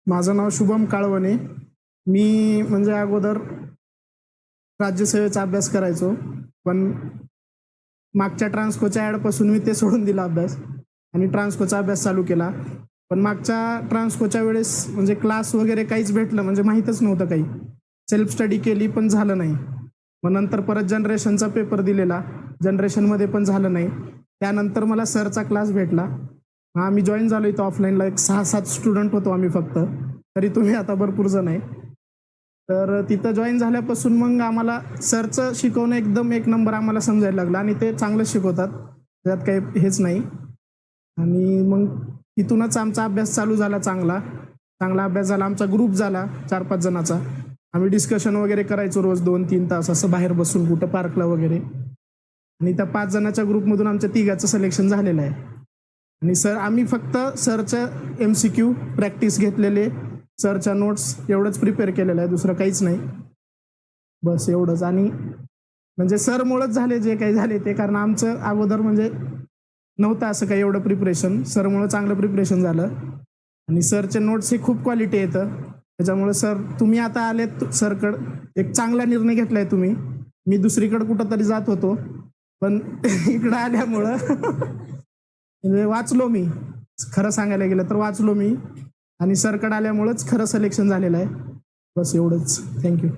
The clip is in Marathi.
माझं नाव शुभम काळवणे. मी म्हणजे अगोदर राज्यसेवेचा अभ्यास करायचो, पण मागच्या ट्रान्सकोच्या ॲडपासून मी ते सोडून दिला अभ्यास आणि ट्रान्सकोचा अभ्यास चालू केला. पण मागच्या ट्रान्सकोच्या वेळेस म्हणजे क्लास वगैरे काहीच भेटलं म्हणजे माहीतच नव्हतं काही. सेल्फ स्टडी केली पण झालं नाही. मग नंतर परत जनरेशनचा पेपर दिलेला, जनरेशनमध्ये पण झालं नाही. त्यानंतर मला सरचा क्लास भेटला. आम्ही जॉईन झालो इथं ऑफलाईनला. एक 6-7 स्टुडंट होतो आम्ही फक्त. तरी तुम्ही आता भरपूर जण आहे. तर तिथं जॉईन झाल्यापासून मग आम्हाला सरचं शिकवणं एकदम एक नंबर आम्हाला समजायला लागलं आणि ते चांगलं शिकवतात, त्यात काही हेच नाही. आणि मग तिथूनच आमचा अभ्यास चालू झाला. चांगला अभ्यास झाला. आमचा ग्रुप झाला 4-5 जणांचा. आम्ही डिस्कशन वगैरे करायचो रोज 2-3 तास असं बाहेर बसून कुठं पार्कला वगैरे. आणि त्या 5 जणांच्या ग्रुपमधून आमच्या 3घाचं सिलेक्शन झालेलं आहे. आणि सर आम्ही फक्त सरचं MCQ प्रॅक्टिस घेतलेले, सरच्या नोट्स एवढंच प्रिपेअर केलेलं आहे, दुसरं काहीच नाही. बस एवढंच. आणि म्हणजे सरमुळंच झाले जे काही झाले ते, कारण आमचं अगोदर म्हणजे नव्हतं असं काही एवढं प्रिपरेशन. सरमुळं चांगलं प्रिपरेशन झालं. आणि सरचे नोट्स हे खूप क्वालिटी येतं. त्याच्यामुळे सर तुम्ही आता आलेत सरकडं, एक चांगला निर्णय घेतलाय तुम्ही. मी दुसरीकडे कुठंतरी जात होतो, पण इकडं आल्यामुळं म्हणजे वाचलो मी. खरं सांगायला गेलं तर वाचलो मी. आणि सरकडे आल्यामुळंच खरं सिलेक्शन झालेलं आहे. बस एवढंच. थँक्यू.